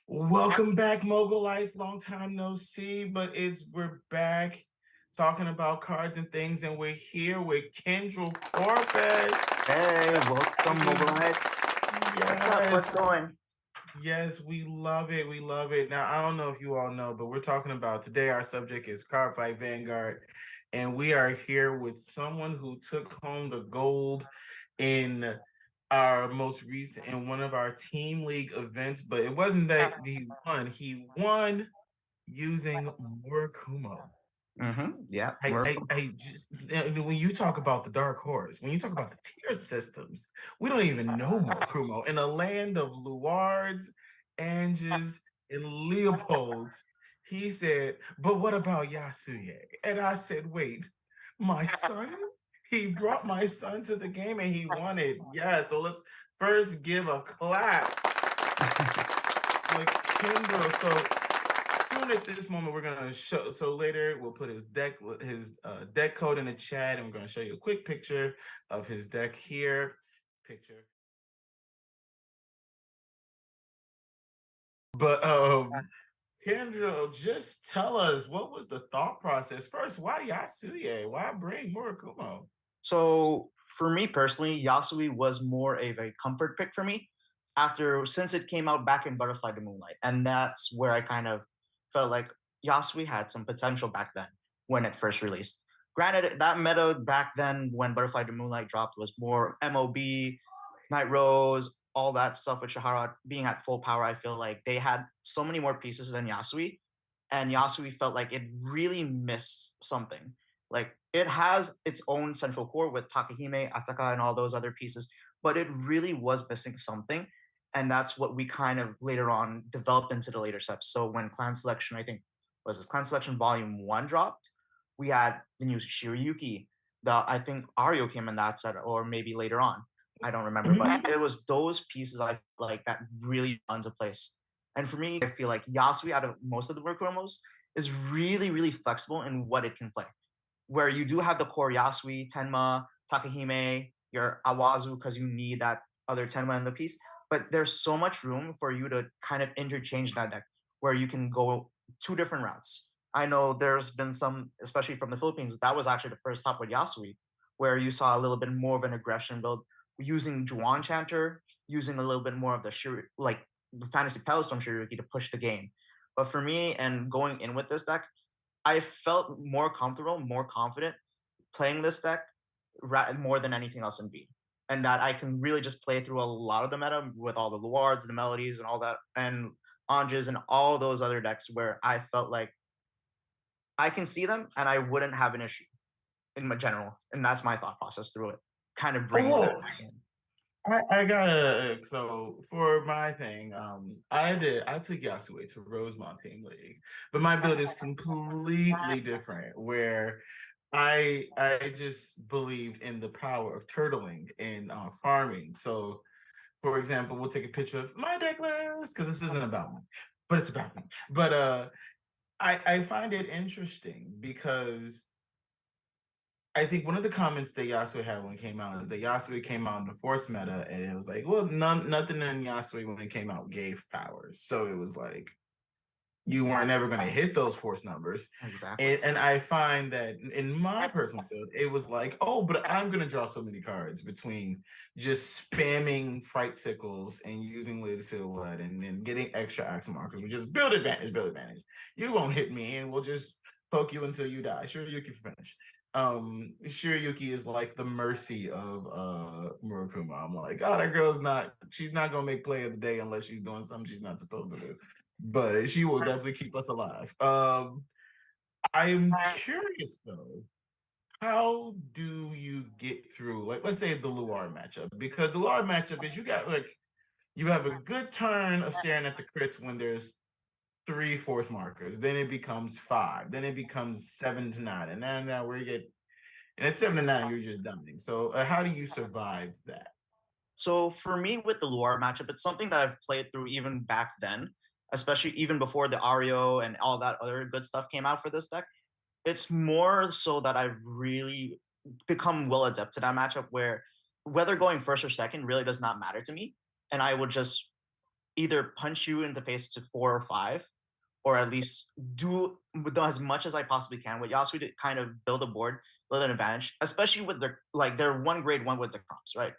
Welcome back, Mogulites. Long time no see, but we're back talking about cards and things, and we're here with Kendryll Corpus. Hey, welcome, Hey, Mogulites. What's up? What's yes, going? yes, we love it. We love it. Now, I don't know if you all know, but we're talking about today. Our subject is Card Fight Vanguard, and we are here with someone who took home the gold in our most recent in one of our team league events, but it wasn't that he won. He won using Murakumo. Yeah, I just when you talk about the dark horse, when you talk about the tier systems, we don't even know Murakumo. In a land of Luards, Anges, and Leopolds, he said, but what about Yasuye? And I said, wait, my son? He brought my son to the game and he won it. Yeah, so let's first give a clap like Kendryll. So soon at this moment, we're gonna show. So later, we'll put his deck code in the chat, and we're gonna show you a quick picture of his deck here. Picture. But Kendra, just tell us what was the thought process first. Why Yasuye? Why bring Murakumo? So for me personally, Yasui was more of a comfort pick for me since it came out back in Butterfly to Moonlight. And that's where I kind of felt like Yasui had some potential back then when it first released. Granted, that meta back then when Butterfly to Moonlight dropped was more MOB, Night Rose, all that stuff with Shahara being at full power. I feel like they had so many more pieces than Yasui. And Yasui felt like it really missed something. Like it has its own central core with Takahime, Ataka, and all those other pieces, but it really was missing something. And that's what we kind of later on developed into the later steps. So when Clan Selection, I think was this Clan Selection Volume 1 dropped, we had the new Shiryuki. I think Ario came in that set, or maybe later on. I don't remember, but it was those pieces I like that really fell into place. And for me, I feel like Yasui out of most of the work promos is really, really flexible in what it can play. Where you do have the core Yasui, Tenma, Takahime, your Awazu, because you need that other Tenma in the piece. But there's so much room for you to kind of interchange that deck where you can go two different routes. I know there's been some, especially from the Philippines, that was actually the first top with Yasui, where you saw a little bit more of an aggression build using Juan Chanter, using a little bit more of like the Fantasy Palestone Shiryuki to push the game. But for me, and going in with this deck, I felt more comfortable, more confident playing this deck more than anything else in B. And that I can really just play through a lot of the meta with all the Luards, the Melodies, and all that, and Anges, and all those other decks where I felt like I can see them and I wouldn't have an issue in my general. And that's my thought process through it, kind of bringing that Oh, back in. I gotta so for my thing, I took Yasue to Rosemont Team League, but my build is completely different where I just believed in the power of turtling and farming. So for example, we'll take a picture of my deck list because this isn't about me, but it's about me. But I find it interesting because I think one of the comments that Yasui had when it came out is that Yasui came out in the Force meta, and it was like, well, nothing in Yasui when it came out gave powers. So it was like you weren't ever going to hit those Force numbers. Exactly. And I find that in my personal build, it was like, oh, but I'm going to draw so many cards between just spamming Fright Sickles and using Lady Silhouette and then getting extra axe markers. We just build advantage, build advantage. You won't hit me, and we'll just poke you until you die. Sure, you can finish. Shiryuki is like the mercy of Murakumo. I'm like, oh, that girl's she's not gonna make play of the day unless she's doing something she's not supposed to do. But she will definitely keep us alive. I'm curious though, how do you get through, like, let's say the Luar matchup? Because the Luar matchup is you have a good turn of staring at the crits when there's 3 force markers, then it becomes 5, then it becomes 7 to 9, and then now we get and at 7 to 9, you're just dying. So how do you survive that? So for me with the Luar matchup, it's something that I've played through even back then, especially even before the Ario and all that other good stuff came out for this deck. It's more so that I've really become well adept to that matchup where whether going first or second really does not matter to me. And I would just either punch you in the face to 4 or 5, or at least do as much as I possibly can with Yasui to kind of build a board, build an advantage, especially with their one grade one with the crops, right?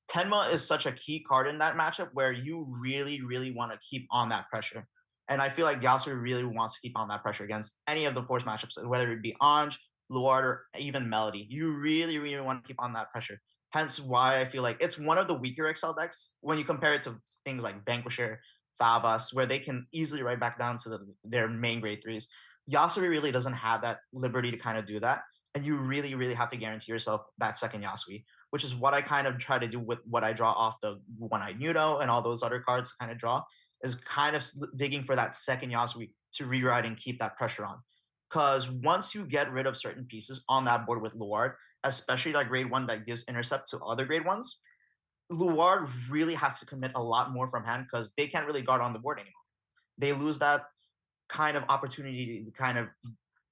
Tenma is such a key card in that matchup where you really, really want to keep on that pressure. And I feel like Yasui really wants to keep on that pressure against any of the force matchups, whether it be Anj, Luard, or even Melody. You really, really want to keep on that pressure. Hence why I feel like it's one of the weaker XL decks when you compare it to things like Vanquisher, Favas, where they can easily write back down to their main grade threes. Yasui really doesn't have that liberty to kind of do that. And you really, really have to guarantee yourself that second Yasui, which is what I kind of try to do with what I draw off the One-Eyed Muto and all those other cards to kind of draw, is kind of digging for that second Yasui to rewrite and keep that pressure on. Because once you get rid of certain pieces on that board with Luard, especially that grade one that gives intercept to other grade ones, Luard really has to commit a lot more from hand because they can't really guard on the board anymore. They lose that kind of opportunity to kind of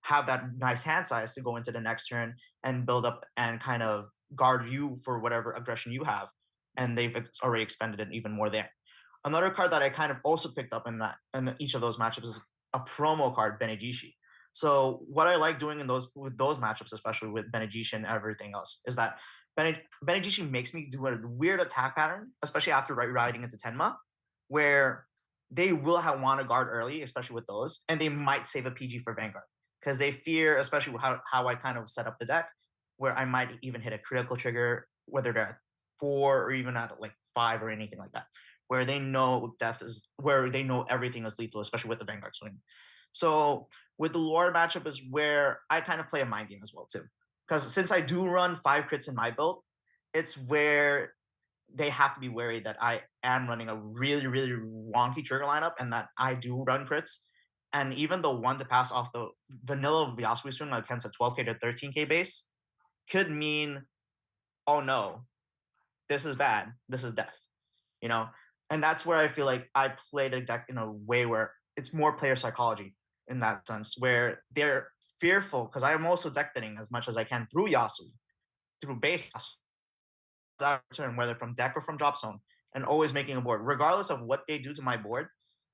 have that nice hand size to go into the next turn and build up and kind of guard you for whatever aggression you have. And they've already expended it even more there. Another card that I kind of also picked up in each of those matchups is a promo card, Benejishi. So what I like doing with those matchups, especially with Benejishi and everything else, is that Benejishi makes me do a weird attack pattern, especially after riding into Tenma, where they will want to guard early, especially with those, and they might save a PG for Vanguard because they fear, especially how I kind of set up the deck, where I might even hit a critical trigger, whether they're at 4 or even at like 5 or anything like that, where they know where they know everything is lethal, especially with the Vanguard swing. So with the Lore matchup is where I kind of play a mind game as well too, because since I do run 5 crits in my build, it's where they have to be wary that I am running a really, really wonky trigger lineup and that I do run crits. And even the one to pass off the vanilla Yasui swing against a 12k to 13k base could mean, oh no, this is bad. This is death, you know? And that's where I feel like I play the deck in a way where it's more player psychology in that sense, where they're fearful because I am also deck thinning as much as I can through Yasui, through base turn, whether from deck or from drop zone, and always making a board. Regardless of what they do to my board,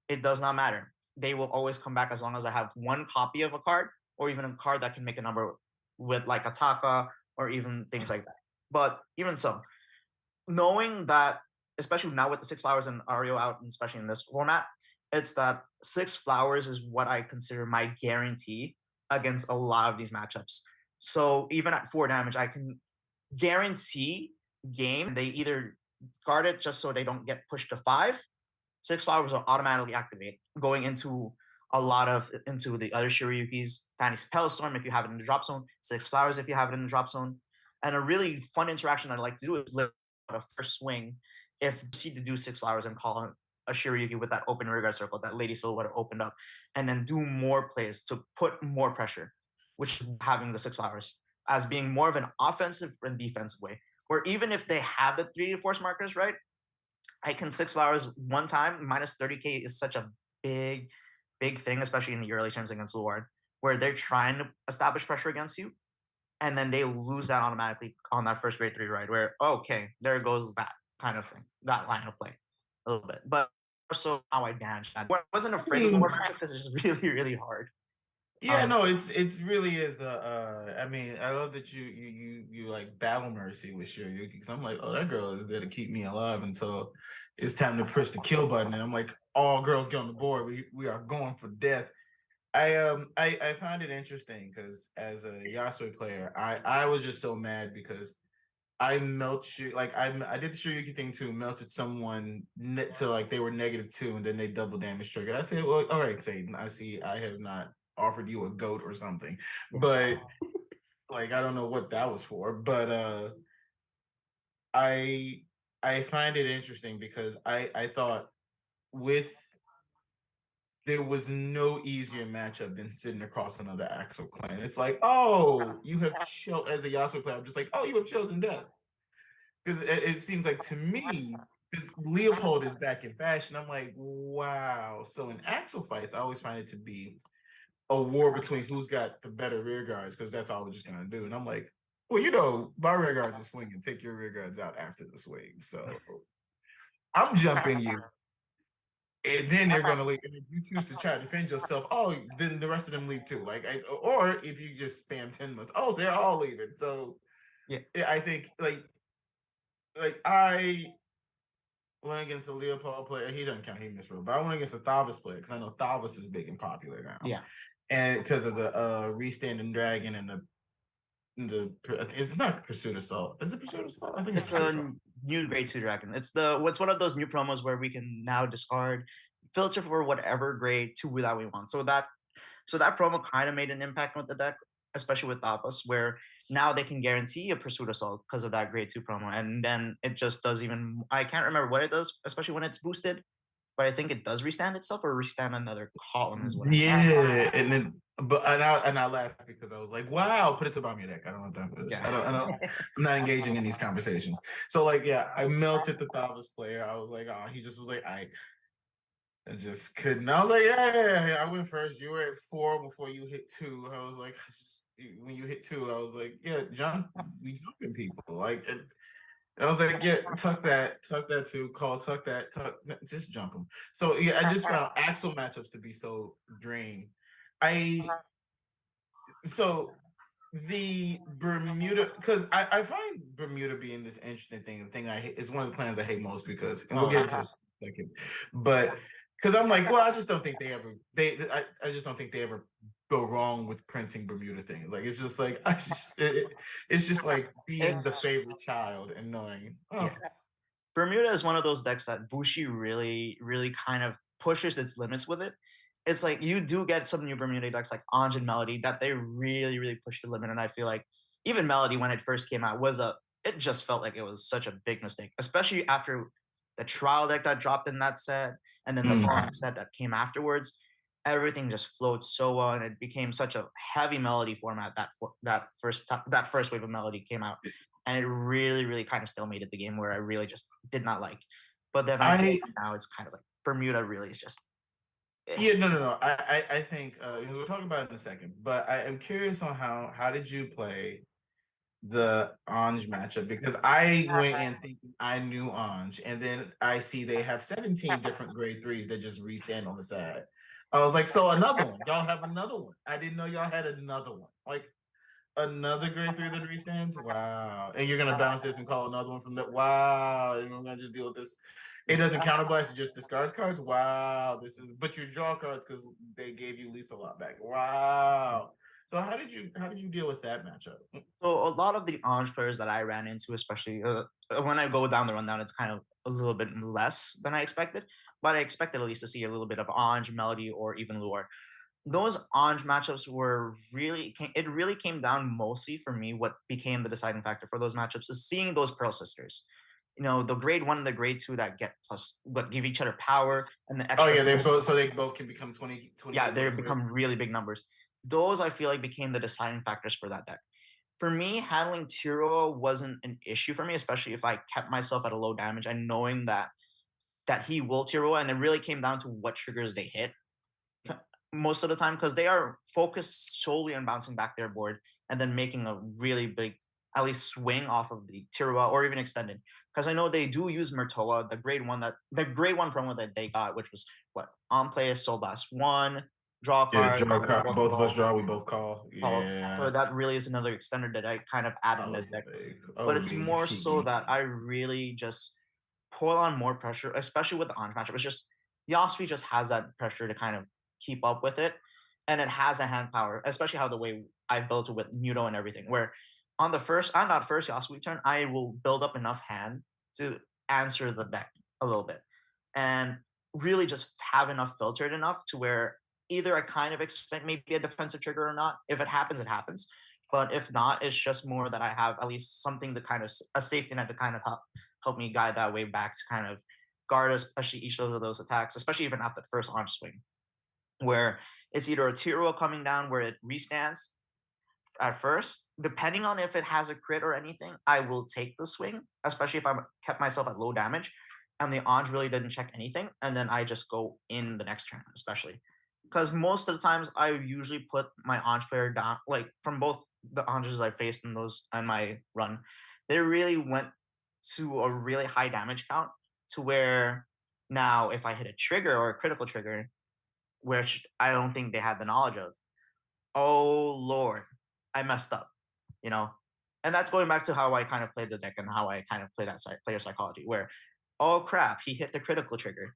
it does not matter. They will always come back as long as I have one copy of a card or even a card that can make a number with like Ataka or even things like that. But even so, knowing that, especially now with the 6 flowers and Ario out, and especially in this format, it's that 6 flowers is what I consider my guarantee against a lot of these matchups. So even at 4 damage, I can guarantee game. They either guard it just so they don't get pushed to 5. 6 flowers will automatically activate, going into into the other Shiryukis, Fantasy Pellstorm if you have it in the drop zone, 6 flowers if you have it in the drop zone. And a really fun interaction I'd like to do is live a first swing if you see to do 6 flowers and call a Shiryuki with that open rearguard circle that Lady Silhouette opened up, and then do more plays to put more pressure, which having the 6 flowers as being more of an offensive and defensive way. Where even if they have the 3D force markers, right, I can 6 flowers one time minus 30k is such a big, big thing, especially in the early turns against Lord, where they're trying to establish pressure against you, and then they lose that automatically on that first grade 3 ride, where okay, there goes that kind of thing, that line of play, a little bit. But also how I managed that. I wasn't I afraid of the mean, war matchup because it's just really, really hard. yeah, Um, no, it's really is I mean, I love that you like battle mercy with Shiryuki because I'm like, oh, that girl is there to keep me alive until it's time to push the kill button, and I'm like, all girls get on the board. We are going for death. I find it interesting because as a Yasui player, I was just so mad because I I did the Shiryuki thing too, melted someone to like they were -2 and then they double damage triggered. I said, well, all right, Satan, I see I have not offered you a goat or something, but like I don't know what that was for, but I I find it interesting because I thought with there was no easier matchup than sitting across another Axel clan. It's like, oh, you have as a Yasuo player, I'm just like, oh, you have chosen death. Because it seems like to me, because Leopold is back in fashion, I'm like, wow. So in Axel fights, I always find it to be a war between who's got the better rear guards, because that's all we're just gonna do. And I'm like, well, my rear guards are swinging. Take your rear guards out after the swing. So I'm jumping you. and then they're gonna leave. And if you choose to try to defend yourself, oh, then the rest of them leave too. Like, or if you just spam 10 months, oh, they're all leaving. So Yeah, yeah, I think like I went against a Leopold player. He doesn't count. He misread, but I went against a Thavas player because I know Thavas is big and popular now, yeah. and because of the Restanding Dragon and it's not Pursuit Assault. Is it Pursuit Assault? I think it's It's Pursuit a Assault. new grade 2 dragon. It's the what's one of those new promos where we can now discard filter for whatever grade 2 that we want. So that promo kind of made an impact with the deck, especially with Tapas, where now they can guarantee a Pursuit Assault because of that grade 2 promo. And then it just does even I can't remember what it does, especially when it's boosted, but I think it does restand itself or restand another column is what I meant. Yeah, and then I laughed because I was like, "Wow, put it to buy me a deck." I don't have time for this. Yeah. I'm not engaging in these conversations. So like, yeah, I melted the Thavas player. I was like, "Oh," he just was like, I just couldn't. I was like, yeah. I went first. You were at 4 before you hit 2. I was like, when you hit 2, I was like, yeah, we jumping people. Like, and I was like, yeah, tuck that too. Call, just jump them. So yeah, I just found Axel matchups to be so drained. I so the Bermuda, because I find Bermuda being this interesting thing. The thing I hate is one of the plans I hate most because, and we'll Oh, get into this in a second, but because I'm like, well, I just don't think I just don't think they ever go wrong with printing Bermuda things. Like it's just like it's just like being the it's favorite child and knowing, oh, yeah. Bermuda is one of those decks that Bushi really, really kind of pushes its limits with it. It's like you do get some new Bermuda decks like Anj and Melody that they really, really push the limit. And I feel like even Melody when it first came out it just felt like it was such a big mistake, especially after the trial deck that dropped in that set and then the following set that came afterwards. Everything just flowed so well, and it became such a heavy melody format that first wave of melody came out, and it really, really kind of stalemated the game where I really just did not like. But then I feel I like now it's kind of like Bermuda really is just eh. yeah, no. I think we'll talk about it in a second, but I am curious on how did you play the Anj matchup, because I went in thinking I knew Anj, and then I see they have 17 different grade 3s that just restand on the side. I was like, so another one. Y'all have another one. I didn't know y'all had another one. Like another grade 3 that restands? Wow. And you're gonna bounce this and call another one from that. Wow. And I'm gonna just deal with this. It doesn't counterblast, it just discards cards. Wow. But you draw cards because they gave you Lisa lot back. Wow. So how did you deal with that matchup? So a lot of the Anj players that I ran into, especially when I go down the rundown, it's kind of a little bit less than I expected. But I expected at least to see a little bit of Anj, Melody, or even Lure. Those Anj matchups it really came down mostly for me. What became the deciding factor for those matchups is seeing those Pearl sisters. The grade 1 and the grade 2 that get plus what give each other power and the Oh extra. yeah, they both can become 20, Yeah, 28 they whatever. become really big numbers. Those I feel like became the deciding factors for that deck. For me, handling Tiro wasn't an issue for me, especially if I kept myself at a low damage and knowing that he will Tiro, and it really came down to what triggers they hit most of the time because they are focused solely on bouncing back their board and then making a really big at least swing off of the Tirua or even extended. Because I know they do use Murtoa, the grade one promo that they got, which was what on play Soul Blast 1, draw Yeah, card, draw card. Both of us call, draw, we both call. so Yeah. that really is another extender that I kind of add I in this was deck. like, But oh it's more so Yoshigi. that I really just pull on more pressure, especially with the Anj matchup. It's just Yasui just has that pressure to kind of keep up with it. And it has a hand power, especially how the way I built it with Muto and everything, where on that first Yasui turn, I will build up enough hand to answer the deck a little bit. And really just have enough filtered enough to where either I kind of expect maybe a defensive trigger or not. If it happens, it happens. But if not, it's just more that I have at least something to kind of a safety net to kind of help me guide that way back to kind of guard especially each of those attacks, especially even at the first launch swing, where it's either a Tiro coming down where it restands at first, depending on if it has a crit or anything, I will take the swing, especially if I kept myself at low damage and the Anj really didn't check anything, and then I just go in the next turn, especially. Because most of the times I usually put my Anj player down, like from both the Anjas I faced in those in my run, they really went to a really high damage count to where Now, if I hit a trigger or a critical trigger, which I don't think they had the knowledge of, oh Lord, I messed up, you know? And that's going back to how I kind of played the deck and how I kind of play that player psychology, where, oh crap, he hit the critical trigger.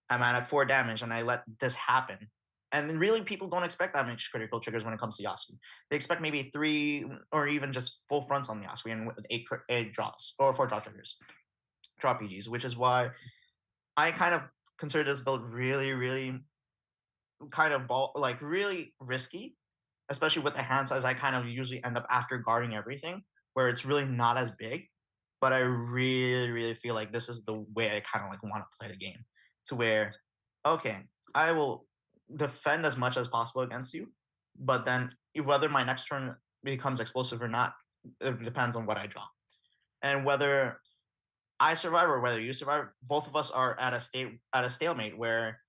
I'm at 4 damage and I let this happen. And then really, people don't expect that much critical triggers when it comes to Yasuo. They expect maybe 3 or even just full fronts on the Yasuo and with eight draws or 4 draw triggers, draw PGs, which is why I kind of consider this build really, really kind of like really risky, especially with the hand size. I kind of usually end up after guarding everything, where it's really not as big. But I really, really feel like this is the way I kind of like want to play the game, to where, okay, I will defend as much as possible against you, but then whether my next turn becomes explosive or not, it depends on what I draw, and whether I survive or whether you survive. Both of us are at a stalemate where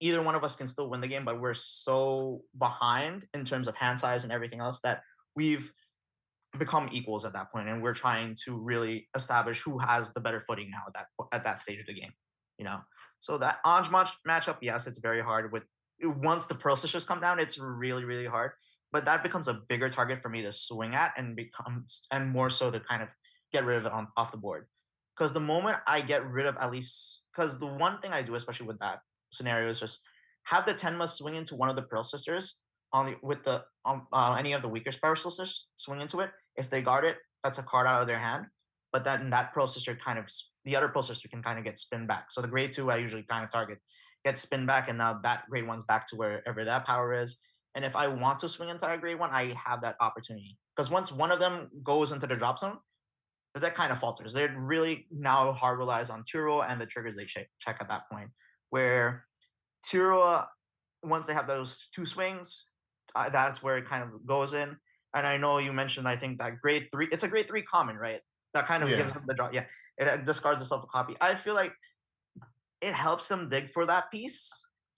either one of us can still win the game, but we're so behind in terms of hand size and everything else that we've become equals at that point, and we're trying to really establish who has the better footing now at that stage of the game. You know, so that Anj matchup, yes, it's very hard. With once the Pearl Sisters come down, it's really really hard. But that becomes a bigger target for me to swing at, and becomes and more so to kind of get rid of it off the board. Because the moment I get rid of at least, because the one thing I do, especially with that scenario, is just have the Tenma swing into one of the Pearl Sisters on the with the any of the weaker Pearl Sisters swing into it. If they guard it, that's a card out of their hand. But then that Pearl Sister kind of the other Pearl Sister can kind of get spin back. So the grade 2 I usually kind of target gets spin back, and now that grade 1's back to wherever that power is. And if I want to swing into a grade 1, I have that opportunity. Because once one of them goes into the drop zone, that kind of falters. They really now hard relies on Turo and the triggers they check at that point. Where Turo, once they have those 2 swings, that's where it kind of goes in. And I know you mentioned, I think that grade 3, it's a grade 3 common, right? That kind of gives Yeah. them the draw. Yeah, it discards itself a copy. I feel like it helps them dig for that piece.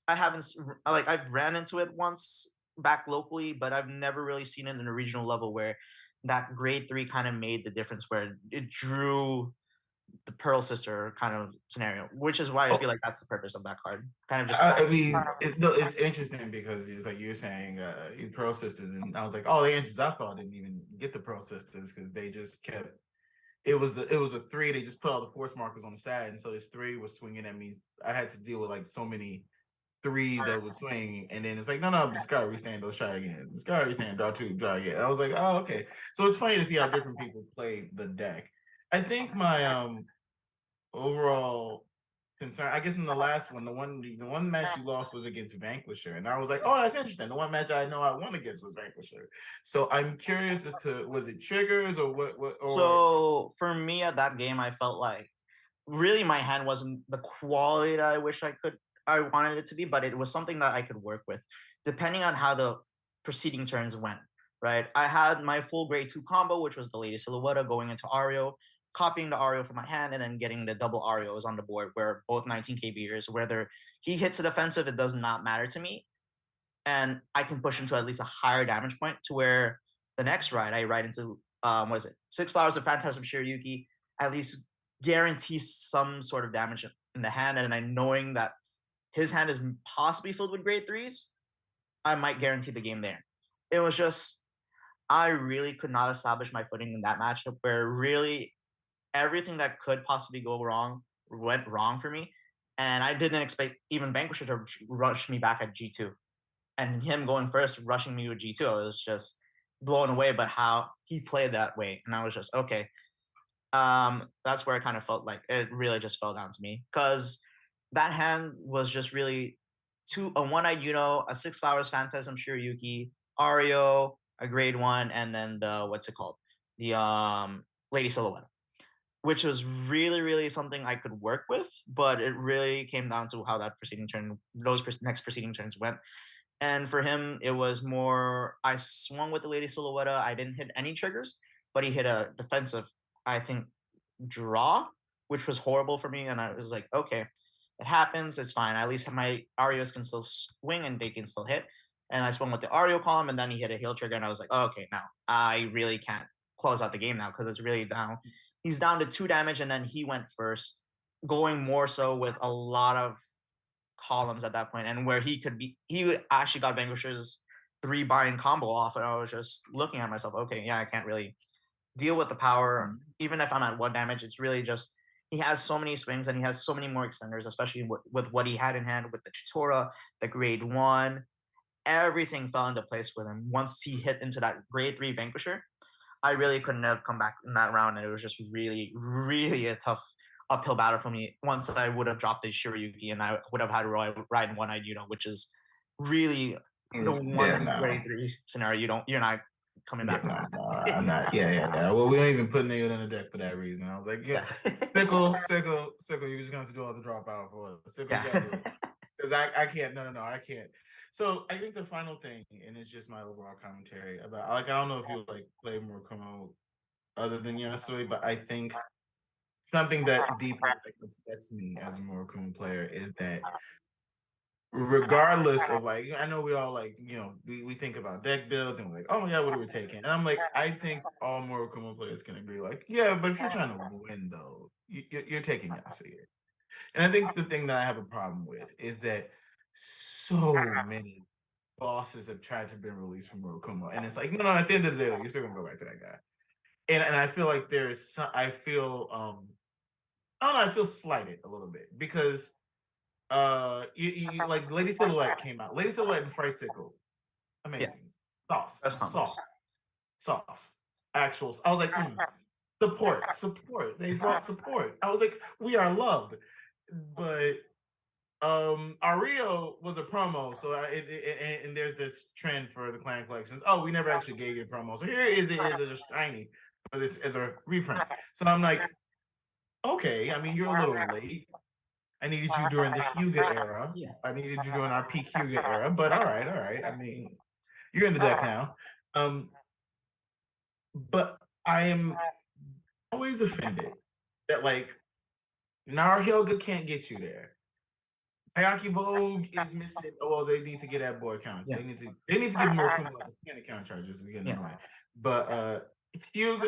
I haven't like I've ran into it once back locally, but I've never really seen it in a regional level where that grade 3 kind of made the difference, where it drew the Pearl Sister kind of scenario, which is why I feel Oh, like that's the purpose of that card. Kind of just I mean, no, it's interesting because it's like you're saying, you Pearl Sisters, and I was like, oh, the answers I thought didn't even get the Pearl Sisters because they just kept. It was a 3. They just put all the force markers on the side, and so this 3 was swinging at me. I had to deal with like so many 3s that would swing, and then it's like, no, discard, restand, those try again. Discard, restand, draw 2, try again. I was like, oh, okay. So it's funny to see how different people play the deck. I think my overall concern, I guess in the last one, the one match you lost was against Vanquisher, and I was like, oh, that's interesting. The one match I know I won against was Vanquisher. So I'm curious as to, was it triggers or what or so for me at that game, I felt like really my hand wasn't the quality that I wanted it to be, but it was something that I could work with, depending on how the preceding turns went. Right, I had my full grade 2 combo, which was the Lady Silhouette going into Ario, copying the Ario from my hand, and then getting the double Arios on the board, where both 19k beers. Whether he hits a defensive, it does not matter to me, and I can push him to at least a higher damage point, to where the next ride I ride into what is it, 6 Flowers of Phantasm Shiryuki, at least guarantees some sort of damage in the hand, and I knowing that his hand is possibly filled with grade 3s, I might guarantee the game there. It was just I really could not establish my footing in that matchup, where really everything that could possibly go wrong went wrong for me. And I didn't expect even Vanquisher to rush me back at G2. And him going first, rushing me with G2, I was just blown away by how he played that way. And I was just, okay. That's where I kind of felt like it really just fell down to me. Because that hand was just really a one-eyed a 6 Flowers Phantasm Shiryuki, Ario, a grade 1, and then the what's it called? The Lady Silhouette, which was really, really something I could work with, but it really came down to how that preceding turn, next preceding turns went. And for him, it was more I swung with the Lady Silhouette. I didn't hit any triggers, but he hit a defensive, I think, draw, which was horrible for me. And I was like, okay, it happens. It's fine. At least my Arios can still swing and they can still hit. And I swung with the Ario column, and then he hit a heal trigger, and I was like, oh, okay, now I really can't close out the game now, because it's really down. He's down to 2 damage, and then he went first. going more so with a lot of columns at that point, and where he actually got Vanquisher's 3 bind combo off, and I was just looking at myself, okay, yeah, I can't really deal with the power. Mhm. Even if I'm at 1 damage, it's really just he has so many swings and he has so many more extenders, especially with what he had in hand with the Tutora, the grade 1. Everything fell into place with him. Once he hit into that grade 3 Vanquisher, I really couldn't have come back in that round, and it was just really, really a tough uphill battle for me. Once I would have dropped a Shiryuki, and I would have had to ride one-eyed Yuno, which is really the Yeah, one no. grade 3 scenario you're not coming Yeah, back from no, that. no, I'm not. Yeah, yeah, yeah. Well, we don't even put Nate on the deck for that reason. I was like, yeah, Yeah. sickle. You're just gonna have to do all the dropout for us. Sickle, you gotta do Yeah. it because I can't. No, I can't. So I think the final thing, and it's just my overall commentary about. Like, I don't know if you like play Murakumo other than Yasui, but I think something that deeply like, upsets me as a Murakumo player is that regardless of like I know we all like we think about deck builds and we're like, oh yeah, what are we taking? And I'm like, I think all Murakumo players can agree, like, yeah, but if you're trying to win though, you're taking Yasuo. And I think the thing that I have a problem with is that so many bosses have tried to be released from Murakumo, and it's like, no, at the end of the day, you're still gonna go back to that guy. And I feel like there's some, I feel I don't know, I feel slighted a little bit because you like Lady Silhouette came out. Lady Silhouette and Fright Sickle, Yeah. amazing. Sauce, That's common. sauce, sauce. Actual. I was like, support. They brought support. I was like, we are loved. But Ario was a promo, so and there's this trend for the clan collections. Oh, we never actually gave you a promo, so here it is as a shiny, but this as a reprint. So I'm like, okay, I mean you're a little late. I needed you during the Hyuga era. Yeah. I needed you during our peak Hyuga era. But all right, all right. I mean, you're in the deck now. Um, but I am always offended that like Nara Hyuga can't get you there. Hayaki Vogue is missing. Oh, well, they need to get that boy count. Yeah. They need to give more Kuma the panic count charges is getting Yeah. annoying. But Hyuga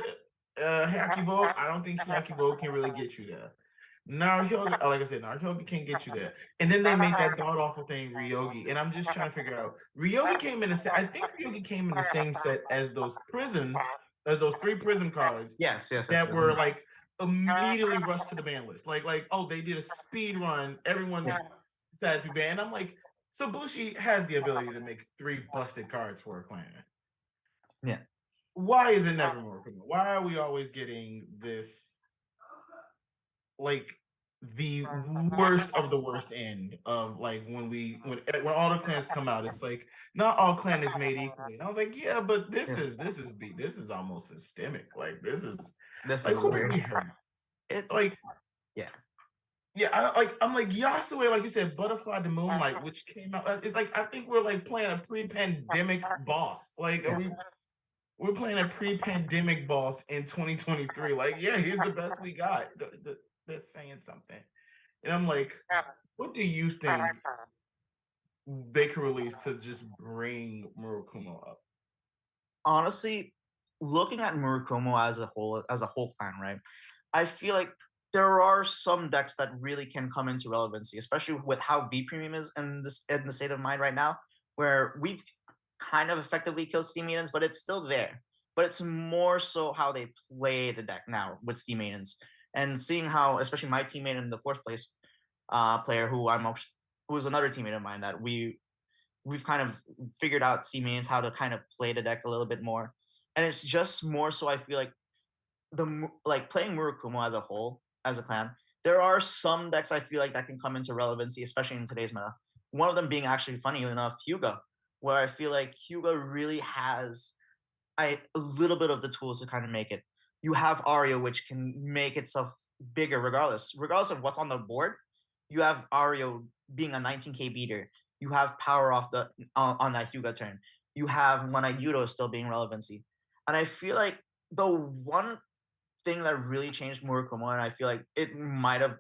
Hayaki Vogue, I don't think Hayaki Vogue can really get you there. Naruhoga, like I said, Naruhoga can't get you there. And then they made that god awful thing, Ryogi. And I'm just trying to figure out. Ryogi came in the I think Ryogi came in the same set as those prisons, as those 3 prison cards Yes. Yes. Yes. that were like immediately rushed to the ban list. Like, oh, they did a speed run. Everyone Yeah. decided to ban. I'm like, so Bushi has the ability to make 3 busted cards for a clan. Yeah. Why is it never more criminal? Why are we always getting this like the worst of the worst end of like when all the clans come out, it's like not all clan is made equally. And I was like, yeah, but Yeah. this is almost systemic. Like this is This like is who is weird. we hurt? It's Like yeah. yeah, I'm like Yasue, like you said, Butterfly the Moonlight, which came out. It's like I think we're like playing a pre-pandemic boss. Like Yeah. we're playing a pre-pandemic boss in 2023. Like, yeah, here's the best we got. That's saying something. And I'm like, what do you think they could release to just bring Murakumo up? Honestly, looking at Murukumo as a whole clan, right? I feel like there are some decks that really can come into relevancy, especially with how V Premium is in the state of mind right now, where we've kind of effectively killed Steam Maidens, but it's still there. But it's more so how they play the deck now with Steam Maidens, and seeing how, especially my teammate in the fourth place player, who is another teammate of mine that we've kind of figured out Steam Maidens how to kind of play the deck a little bit more, and it's just more so I feel like like playing Murukumo as a whole, as a clan, there are some decks I feel like that can come into relevancy, especially in today's meta. One of them being actually, funny enough, Hyuga, where I feel like Hyuga really has a little bit of the tools to kind of make it. You have Ario, which can make itself bigger regardless of what's on the board. You have Ario being a 19k beater. You have power off the on that Hyuga turn. You have One Yudo still being relevancy, and I feel like the one thing that really changed Murakumo, and I feel like it might have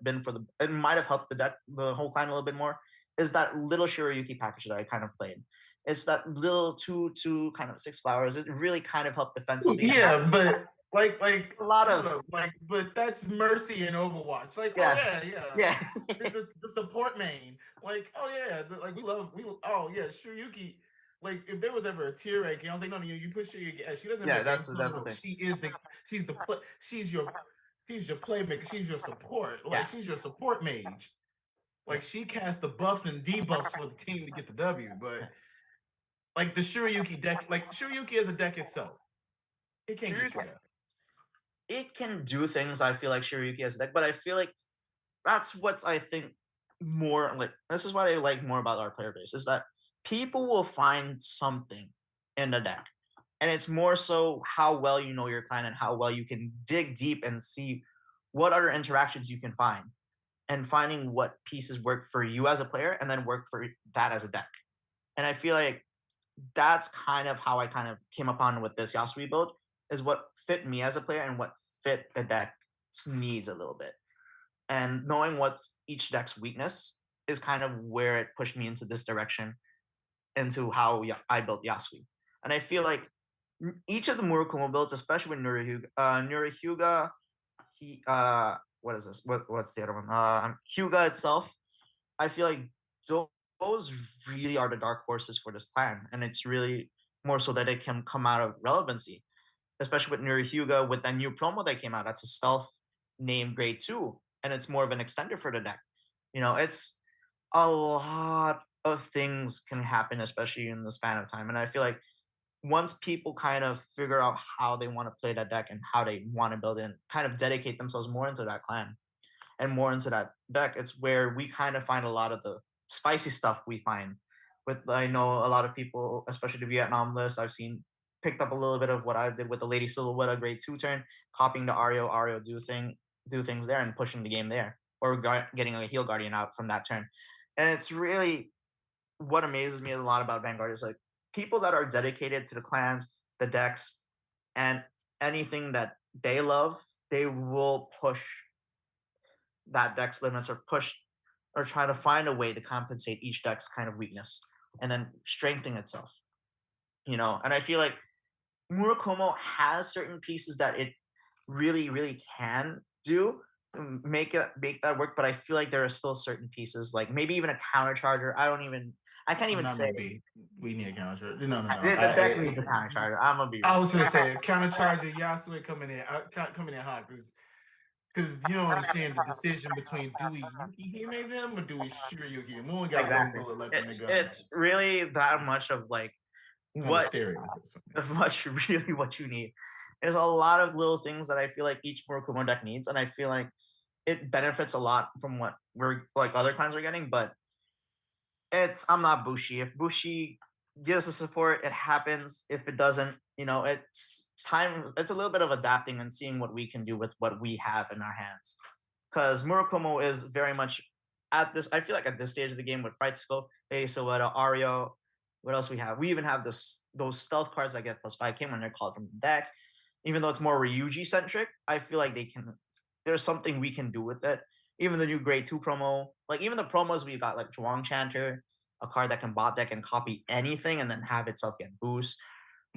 helped the whole clan a little bit more, is that little Shiryuki package that I kind of played. It's that little two kind of 6 flowers. It really kind of helped defensively. Yeah, but like A lot I don't of know, like, but that's Mercy in Overwatch. Like, oh yes, yeah, yeah. yeah, The support main. Like, oh yeah, like oh yeah, Shiryuki. Like, if there was ever a tier ranking, I was like, no, no, you put Shiryuki as she doesn't have yeah. the games. No, no, That's the no. thing. She's the play she's your playmaker, she's your support, like Yeah, she's your support mage. yeah. Like she casts the buffs and debuffs for the team to get the W, but like the Shiryuki deck, like Shiryuki as a deck itself, it can't get you Shiryuki, that. it can do things. I feel like Shiryuki as a deck, but I feel like that's what's I think more like this is what I like more about our player base is that people will find something in the deck. And it's more so how well you know your clan and how well you can dig deep and see what other interactions you can find and finding what pieces work for you as a player and then work for that as a deck. And I feel like that's kind of how I kind of came upon with this Yasui build is what fit me as a player and what fit the deck's needs a little bit. And knowing what's each deck's weakness is kind of where it pushed me into this direction, into how I built Yasui. And I feel like each of the Murokumo builds, especially with Nurihyuga, he what is this? What's the other one? Hyuga itself. I feel like those really are the dark horses for this clan, and it's really more so that it can come out of relevancy, especially with Nurihyuga with that new promo that came out. That's a stealth named Grade 2, and it's more of an extender for the deck. It's a lot of things can happen, especially in the span of time. And I feel like once people kind of figure out how they want to play that deck and how they want to build it and kind of dedicate themselves more into that clan and more into that deck, it's where we kind of find a lot of the spicy stuff we find. I know a lot of people, especially the Vietnam list, I've seen picked up a little bit of what I did with the Lady Silhouette grade 2 turn, copying the Ario do things there and pushing the game there, or getting a heal guardian out from that turn. And it's really what amazes me a lot about Vanguard is like people that are dedicated to the clans, the decks, and anything that they love, they will push that deck's limits or push or try to find a way to compensate each deck's kind of weakness and then strengthen itself. And I feel like Murakumo has certain pieces that it really, really can do to make that work, but I feel like there are still certain pieces, like maybe even a counter charger. I can't even Not say maybe. We need a counter. No, no, no. the deck needs a counter charger. I'm gonna be I real. was gonna say counter charger Yasui coming in hot because you don't understand the decision between do we Yukihime them or do we Shiryuki them? We only got one Exactly. bullet left in the gun. It's really that It's much of like kind of what stereo. much really what you need. There's a lot of little things that I feel like each Murakumo deck needs, and I feel like it benefits a lot from what we're like other clans are getting, but I'm not Bushi. If Bushi gives the support, it happens. If it doesn't, it's time. It's a little bit of adapting and seeing what we can do with what we have in our hands. Because Murakumo is very much at this. I feel like at this stage of the game with Fight Skull, Silhouette, Ario. What else we have? We even have those stealth cards that get +5K when they're called from the deck. Even though it's more Ryuji centric, I feel like there's something we can do with it. Even the new Grade 2 promo, like even the promos we got, like Zhuang Chanter, a card that can bot deck and copy anything and then have itself get boost.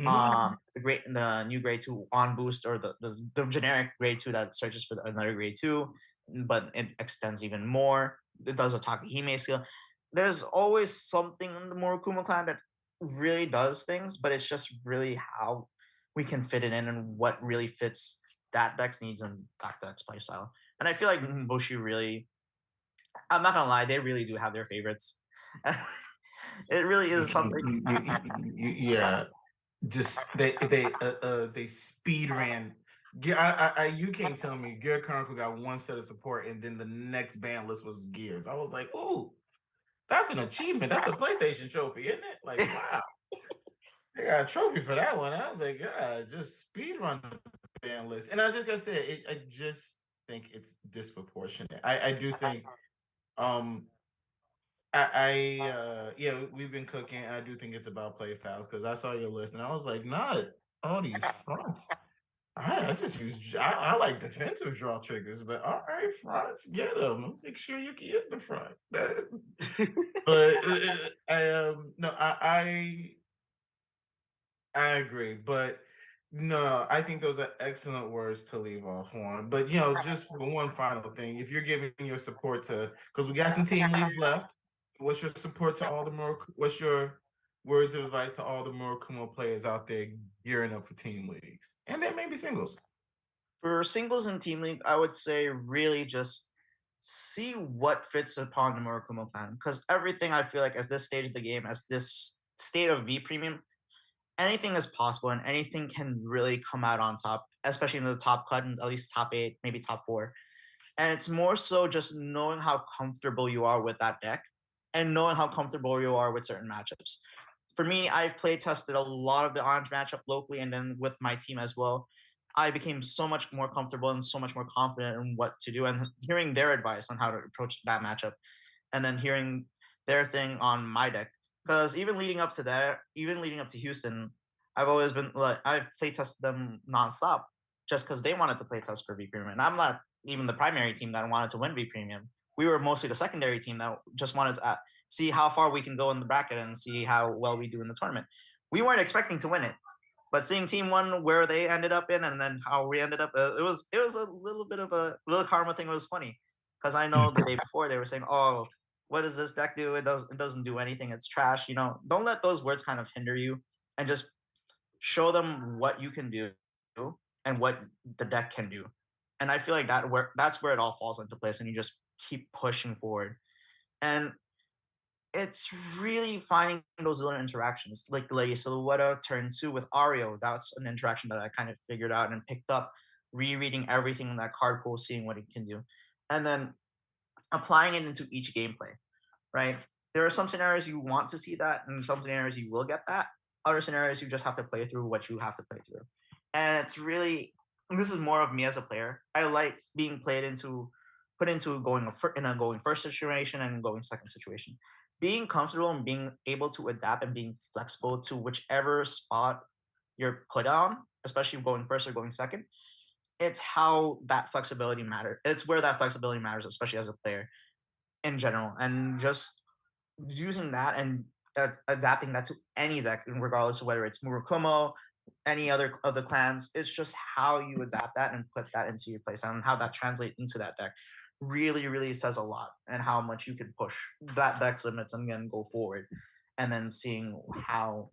Mhm. The new Grade 2 on boost, or the generic Grade 2 that searches for another Grade 2, but it extends even more. It does a Takahime skill. There's always something in the Morikuma clan that really does things, but it's just really how we can fit it in and what really fits that deck's needs and that deck's play style. And I feel like Boshi really, I'm not gonna lie, they really do have their favorites. It really is something. Yeah, just they speed ran. Yeah, you can't tell me Gear Chronicle got one set of support and then the next ban list was Gears. I was like, ooh, that's an achievement. That's a PlayStation trophy, isn't it? Like, wow, they got a trophy for that one. I was like, yeah, just speed run the ban list. And I just gotta say, I just think it's disproportionate. I do think um yeah, we've been cooking. I do think it's about play styles because I saw your list and I was like, not all these fronts. I just use I like defensive draw triggers, but all right, fronts, get them. I'm like, sure, Yuki is the front. But I no, I agree, but No, I think those are excellent words to leave off on. But just for one final thing, if you're giving your support to, because we got some team leagues left, what's your support to all the more? What's your words of advice to all the more Kumo players out there gearing up for team leagues and then maybe singles? For singles and team league, I would say really just see what fits upon the Murakumo plan. Because everything I feel like as this stage of the game, as this state of V premium, anything is possible and anything can really come out on top, especially in the top cut and at least top eight, maybe top four. And it's more so just knowing how comfortable you are with that deck and knowing how comfortable you are with certain matchups. For me, I've play tested a lot of the orange matchup locally and then with my team as well. I became so much more comfortable and so much more confident in what to do and hearing their advice on how to approach that matchup and then hearing their thing on my deck. Because even leading up to that, even leading up to Houston, I've always been like I've play tested them nonstop just because they wanted to play test for V Premium. And I'm not even the primary team that wanted to win V Premium. We were mostly the secondary team that just wanted to see how far we can go in the bracket and see how well we do in the tournament. We weren't expecting to win it, but seeing Team One where they ended up in and then how we ended up, it was a little bit of a little karma thing. It was funny because I know the day before they were saying, "Oh, what does this deck do? It doesn't do anything. It's trash." Don't let those words kind of hinder you, and just show them what you can do and what the deck can do. And I feel like that's where it all falls into place, and you just keep pushing forward. And it's really finding those little interactions, like Lady Silhouette turn two with Ario. That's an interaction that I kind of figured out and picked up, rereading everything in that card pool, seeing what it can do, and then applying it into each gameplay. Right? There are some scenarios you want to see that, and some scenarios you will get that. Other scenarios you just have to play through what you have to play through, and it's really this is more of me as a player. I like being put into in a going first situation and going second situation. Being comfortable and being able to adapt and being flexible to whichever spot you're put on, especially going first or going second, it's how that flexibility matters. It's where that flexibility matters, especially as a player in general, and just using that and adapting that to any deck, regardless of whether it's Murokumo, any other of the clans. It's just how you adapt that and put that into your place and how that translates into that deck. Really, really says a lot and how much you can push that deck's limits and then go forward. And then seeing how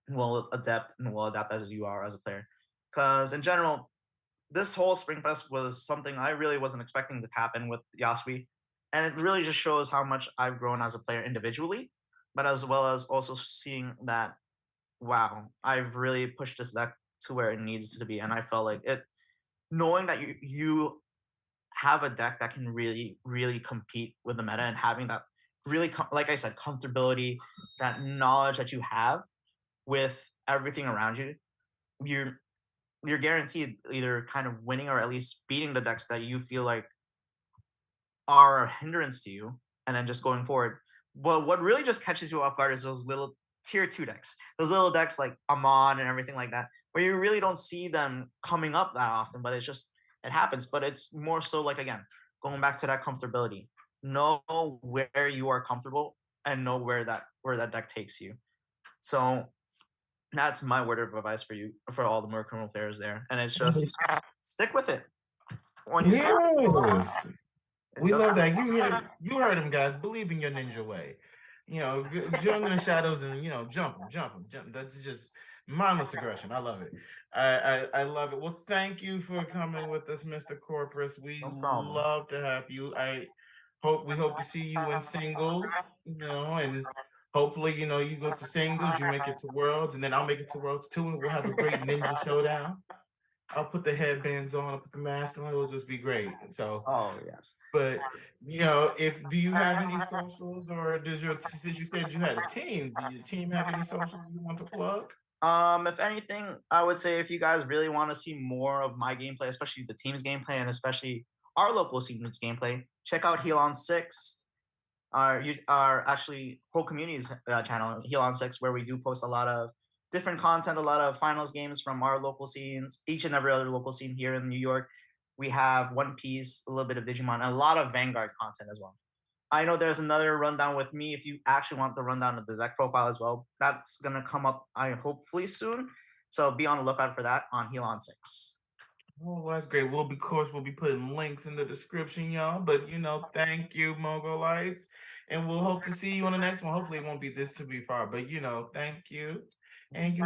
well adapt as you are as a player. Because in general, this whole Spring Fest was something I really wasn't expecting to happen with Yasui. And it really just shows how much I've grown as a player individually, but as well as also seeing that, wow, I've really pushed this deck to where it needs to be. And I felt like it, knowing that you have a deck that can really, really compete with the meta and having that really, like I said, comfortability, that knowledge that you have with everything around you, you're you're guaranteed either kind of winning or at least beating the decks that you feel like are a hindrance to you, and then just going forward. But what really just catches you off guard is those little tier two decks, those little decks like Amon and everything like that, where you really don't see them coming up that often, but it happens. But it's more so like again, going back to that comfortability. Know where you are comfortable and know where that deck takes you. So that's my word of advice for you for all the more criminal players there. And it's just stick with it. When you stick Yes. it We love doesn't that. You heard him, guys. Believe in your ninja way. Join in the shadows and jump. That's just mindless aggression. I love it. I love it. Well, thank you for coming with us, Mr. Corpus. We no problem. love to have you. We hope to see you in singles, and hopefully, you go to singles, you make it to worlds, and then I'll make it to worlds too, and we'll have a great ninja showdown. I'll put the headbands on, I'll put the mask on, it'll just be great. So Oh yes. but if do you have any socials, or does since you said you had a team, do your team have any socials you want to plug? If anything, I would say if you guys really want to see more of my gameplay, especially the team's gameplay and especially our local scene's gameplay, check out Heal on Six, our actually whole community's channel, Heal on Six, where we do post a lot of different content, a lot of finals games from our local scenes, each and every other local scene here in New York. We have One Piece, a little bit of Digimon, and a lot of Vanguard content as well. I know there's another rundown with me. If you actually want the rundown of the deck profile as well, that's gonna come up I hopefully soon. So be on the lookout for that on Helon 6. Oh, well, that's great. We'll be, of course, we'll be putting links in the description, y'all. But thank you, Mogolites, and we'll hope to see you on the next one. Hopefully, it won't be this too be far, but thank you, and